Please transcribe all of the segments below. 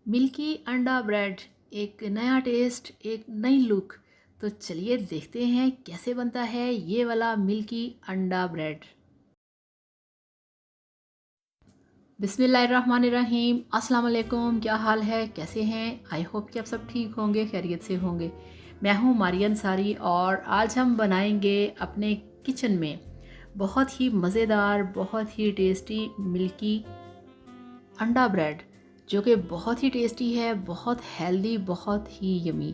Milky अंडा bread, एक नया टेस्ट, एक नई लुक। तो चलिए देखते हैं कैसे बनता है ये वाला मिल्की अंडा ब्रेड। बिस्मिल्लाहिर्रहमानिर्रहीम, अस्सलाम वालेकुम। क्या हाल है, कैसे हैं? आई होप कि आप सब ठीक होंगे, खैरियत से होंगे। मैं हूँ मारियन सारी और आज हम बनाएंगे अपने किचन में बहुत ही मज़ेदार, बहुत ही टेस्टी मिल्की अंडा ब्रेड, जो कि बहुत ही टेस्टी है, बहुत हेल्दी, बहुत ही यमी।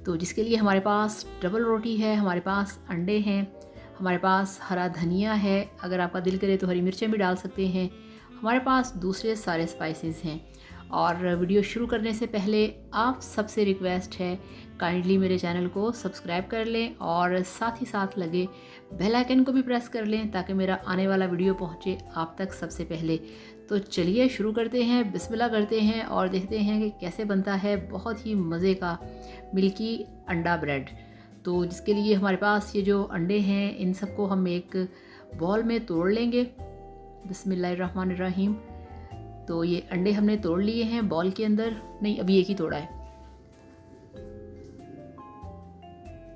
तो जिसके लिए हमारे पास डबल रोटी है, हमारे पास अंडे हैं, हमारे पास हरा धनिया है, अगर आपका दिल करे तो हरी मिर्चें भी डाल सकते हैं, हमारे पास दूसरे सारे स्पाइसेस हैं। और वीडियो शुरू करने से पहले आप सबसे रिक्वेस्ट है, काइंडली मेरे चैनल को सब्सक्राइब कर लें और साथ ही साथ लगे बेल आइकन को भी प्रेस कर लें ताकि मेरा आने वाला वीडियो पहुंचे आप तक सबसे पहले। तो चलिए शुरू करते हैं, बिस्मिल्लाह करते हैं और देखते हैं कि कैसे बनता है बहुत ही मज़े का मिल्की अंडा ब्रेड। तो जिसके लिए हमारे पास ये जो अंडे हैं इन सबको हम एक बॉल में तोड़ लेंगे। बिस्मिल्लाहिर्रहमानिर्रहीम। तो ये अंडे हमने तोड़ लिए हैं बॉल के अंदर, नहीं अभी एक ही तोड़ा है।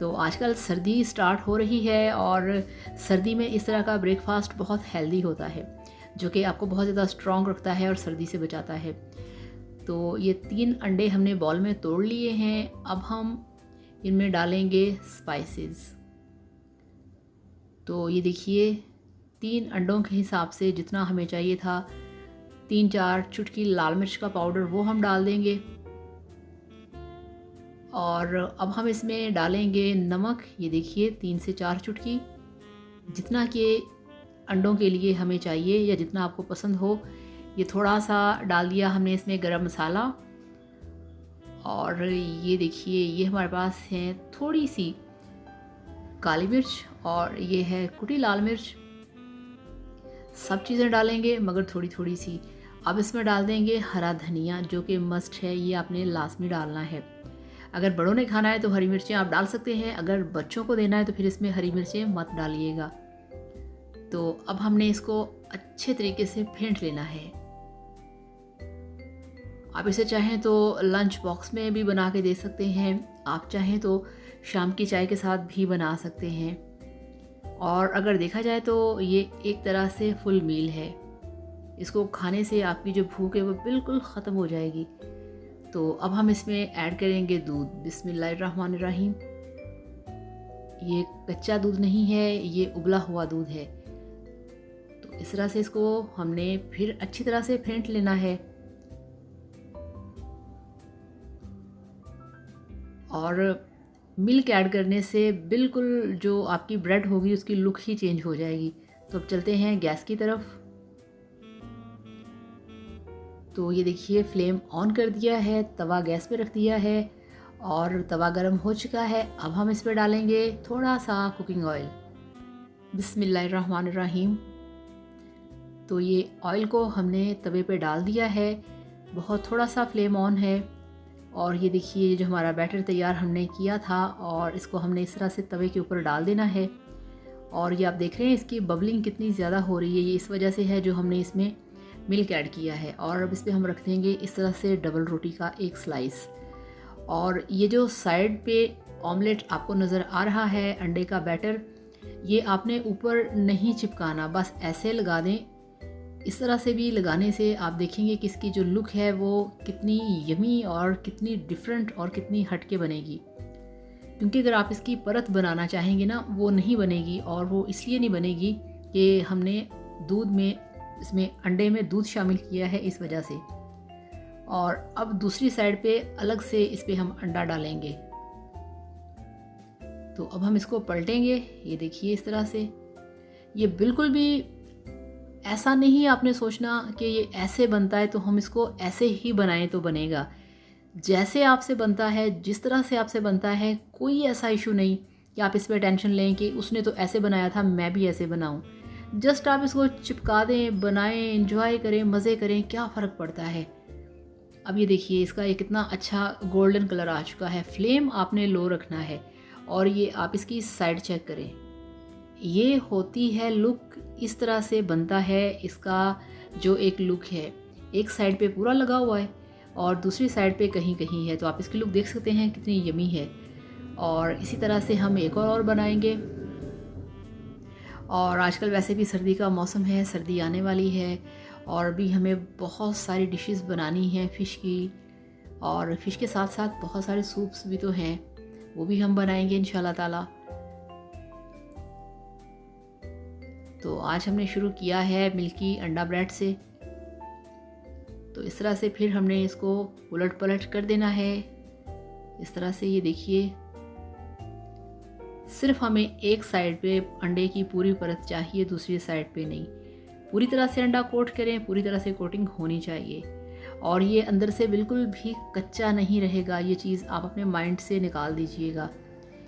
तो आजकल सर्दी स्टार्ट हो रही है और सर्दी में इस तरह का ब्रेकफास्ट बहुत हेल्दी होता है, जो कि आपको बहुत ज़्यादा स्ट्रॉन्ग रखता है और सर्दी से बचाता है। तो ये 3 अंडे हमने बॉल में तोड़ लिए हैं। अब हम इनमें डालेंगे स्पाइसेस। तो ये देखिए 3 अंडों के हिसाब से जितना हमें चाहिए था, 3-4 चुटकी लाल मिर्च का पाउडर वो हम डाल देंगे। और अब हम इसमें डालेंगे नमक, ये देखिए 3 से 4 चुटकी, जितना कि अंडों के लिए हमें चाहिए या जितना आपको पसंद हो। ये थोड़ा सा डाल दिया हमने इसमें गरम मसाला। और ये देखिए ये हमारे पास है थोड़ी सी काली मिर्च और ये है कुटी लाल मिर्च। सब चीज़ें डालेंगे मगर थोड़ी थोड़ी सी। अब इसमें डाल देंगे हरा धनिया, जो कि मस्ट है, ये आपने लाजमी डालना है। अगर बड़ों ने खाना है तो हरी मिर्चें आप डाल सकते हैं, अगर बच्चों को देना है तो फिर इसमें हरी मिर्चें मत डालिएगा। तो अब हमने इसको अच्छे तरीके से फेंट लेना है। आप इसे चाहें तो लंच बॉक्स में भी बना के दे सकते हैं, आप चाहें तो शाम की चाय के साथ भी बना सकते हैं। और अगर देखा जाए तो ये एक तरह से फुल मील है, इसको खाने से आपकी जो भूख है वो बिल्कुल ख़त्म हो जाएगी। तो अब हम इसमें ऐड करेंगे दूध। बिस्मिल्लाहिर्रहमानिर्रहीम। ये कच्चा दूध नहीं है, ये उबला हुआ दूध है। तो इस तरह से इसको हमने फिर अच्छी तरह से फेंट लेना है। और मिल्क ऐड करने से बिल्कुल जो आपकी ब्रेड होगी उसकी लुक ही चेंज हो जाएगी। तो अब चलते हैं गैस की तरफ। तो ये देखिए फ्लेम ऑन कर दिया है, तवा गैस पे रख दिया है और तवा गरम हो चुका है। अब हम इसमें डालेंगे थोड़ा सा कुकिंग ऑयल। बिस्मिल्लाहिर्रहमानिर्रहीम। तो ये ऑयल को हमने तवे पे डाल दिया है, बहुत थोड़ा सा फ्लेम ऑन है। और ये देखिए ये जो हमारा बैटर तैयार हमने किया था और इसको हमने इस तरह से तवे के ऊपर डाल देना है। और ये आप देख रहे हैं इसकी बबलिंग कितनी ज़्यादा हो रही है, ये इस वजह से है जो हमने इसमें मिल्क ऐड किया है। और अब इस पर हम रख देंगे इस तरह से डबल रोटी का एक स्लाइस। और ये जो साइड पे ऑमलेट आपको नज़र आ रहा है अंडे का बैटर, ये आपने ऊपर नहीं चिपकाना, बस ऐसे लगा दें। इस तरह से भी लगाने से आप देखेंगे कि इसकी जो लुक है वो कितनी यमी और कितनी डिफरेंट और कितनी हटके बनेगी। क्योंकि अगर आप इसकी परत बनाना चाहेंगे ना, वो नहीं बनेगी। और वो इसलिए नहीं बनेगी कि हमने दूध में, इसमें अंडे में दूध शामिल किया है, इस वजह से। और अब दूसरी साइड पे अलग से इस पे हम अंडा डालेंगे। तो अब हम इसको पलटेंगे, ये देखिए इस तरह से। ये बिल्कुल भी ऐसा नहीं आपने सोचना कि ये ऐसे बनता है तो हम इसको ऐसे ही बनाएं तो बनेगा। जैसे आपसे बनता है, जिस तरह से आपसे बनता है, कोई ऐसा इशू नहीं कि आप इस पर टेंशन लें कि उसने तो ऐसे बनाया था मैं भी ऐसे बनाऊं। जस्ट आप इसको चिपका दें, बनाएं, एंजॉय करें, मज़े करें, क्या फ़र्क पड़ता है। अब ये देखिए इसका ये कितना अच्छा गोल्डन कलर आ चुका है। फ्लेम आपने लो रखना है और ये आप इसकी साइड चेक करें, ये होती है लुक, इस तरह से बनता है इसका जो एक लुक है। एक साइड पे पूरा लगा हुआ है और दूसरी साइड पे कहीं कहीं है। तो आप इसकी लुक देख सकते हैं कितनी यमी है। और इसी तरह से हम एक और बनाएंगे। और आजकल वैसे भी सर्दी का मौसम है, सर्दी आने वाली है और भी हमें बहुत सारी डिशेस बनानी हैं फ़िश की। और फ़िश के साथ साथ बहुत सारे सूप्स भी तो हैं, वो भी हम बनाएंगे इंशाल्लाह ताला। तो आज हमने शुरू किया है मिल्की अंडा ब्रेड से। तो इस तरह से फिर हमने इसको उलट पलट कर देना है। इस तरह से ये देखिए, सिर्फ हमें एक साइड पे अंडे की पूरी परत चाहिए, दूसरी साइड पे नहीं। पूरी तरह से अंडा कोट करें, पूरी तरह से कोटिंग होनी चाहिए। और ये अंदर से बिल्कुल भी कच्चा नहीं रहेगा। ये चीज़ आप अपने माइंड से निकाल दीजिएगा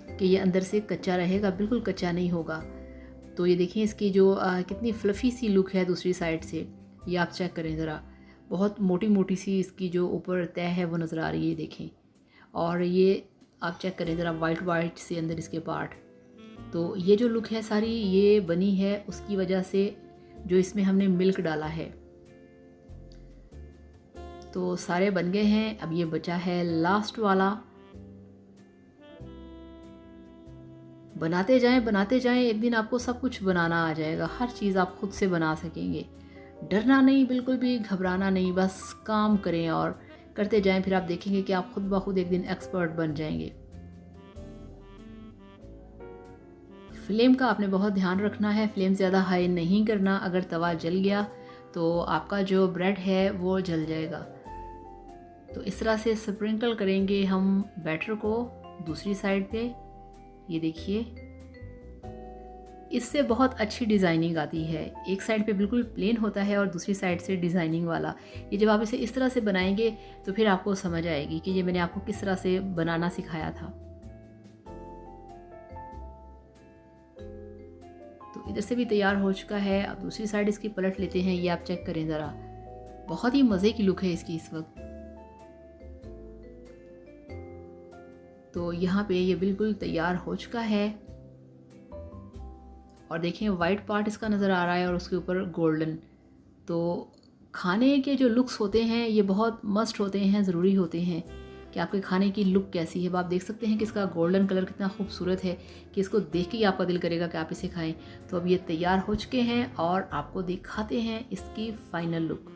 कि ये अंदर से कच्चा रहेगा, बिल्कुल कच्चा नहीं होगा। तो ये देखिए इसकी जो कितनी फ्लफ़ी सी लुक है दूसरी साइड से, ये आप चेक करें ज़रा। बहुत मोटी मोटी सी इसकी जो ऊपर तय है वो नज़र आ रही है, देखें। और ये आप चेक करें ज़रा, वाइट वाइट से अंदर इसके पार्ट। तो ये जो लुक है सारी, ये बनी है उसकी वजह से जो इसमें हमने मिल्क डाला है। तो सारे बन गए हैं, अब ये बचा है लास्ट वाला। बनाते जाएं, एक दिन आपको सब कुछ बनाना आ जाएगा। हर चीज़ आप खुद से बना सकेंगे। डरना नहीं, बिल्कुल भी घबराना नहीं, बस काम करें और करते जाएं। फिर आप देखेंगे कि आप खुद ब खुद एक दिन एक्सपर्ट बन जाएंगे। फ्लेम का आपने बहुत ध्यान रखना है, फ्लेम ज़्यादा हाई नहीं करना। अगर तवा जल गया तो आपका जो ब्रेड है वो जल जाएगा। तो इस तरह से स्प्रिंकल करेंगे हम बैटर को दूसरी साइड पे। ये देखिए, इससे बहुत अच्छी डिज़ाइनिंग आती है। एक साइड पे बिल्कुल प्लेन होता है और दूसरी साइड से डिज़ाइनिंग वाला। ये जब आप इसे इस तरह से बनाएंगे तो फिर आपको समझ आएगी कि ये मैंने आपको किस तरह से बनाना सिखाया था। तो इधर से भी तैयार हो चुका है। अब दूसरी साइड इसकी पलट लेते हैं। ये आप चेक करें ज़रा, बहुत ही मज़े की लुक है इसकी इस वक्त। तो यहाँ पे ये बिल्कुल तैयार हो चुका है। और देखें, वाइट पार्ट इसका नज़र आ रहा है और उसके ऊपर गोल्डन। तो खाने के जो लुक्स होते हैं ये बहुत मस्ट होते हैं, ज़रूरी होते हैं कि आपके खाने की लुक कैसी है। आप देख सकते हैं कि इसका गोल्डन कलर कितना खूबसूरत है कि इसको देख के ही आपका दिल करेगा कि आप इसे खाएं। तो अब ये तैयार हो चुके हैं और आपको दिखाते हैं इसकी फाइनल लुक।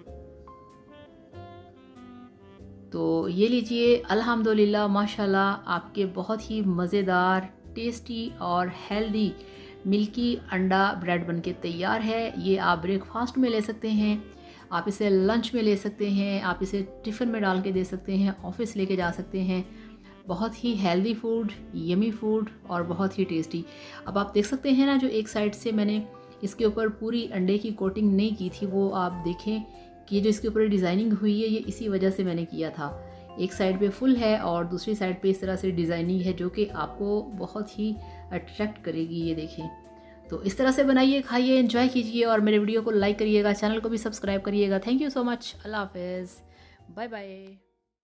तो ये लीजिए, अल्हम्दुलिल्लाह माशाल्लाह, आपके बहुत ही मज़ेदार, टेस्टी और हेल्दी मिल्की अंडा ब्रेड बनके तैयार है। ये आप ब्रेकफास्ट में ले सकते हैं, आप इसे लंच में ले सकते हैं, आप इसे टिफ़िन में डाल के दे सकते हैं, ऑफिस लेके जा सकते हैं। बहुत ही हेल्दी फूड, यमी फूड और बहुत ही टेस्टी। अब आप देख सकते हैं ना, जो एक साइड से मैंने इसके ऊपर पूरी अंडे की कोटिंग नहीं की थी, वो आप देखें कि ये जो इसके ऊपर डिज़ाइनिंग हुई है ये इसी वजह से मैंने किया था। एक साइड पे फुल है और दूसरी साइड पे इस तरह से डिज़ाइनिंग है जो कि आपको बहुत ही अट्रैक्ट करेगी। ये देखें। तो इस तरह से बनाइए, खाइए, एंजॉय कीजिए और मेरे वीडियो को लाइक करिएगा, चैनल को भी सब्सक्राइब करिएगा। Thank you so much. अल्लाह हाफ़िज़, बाय बाय।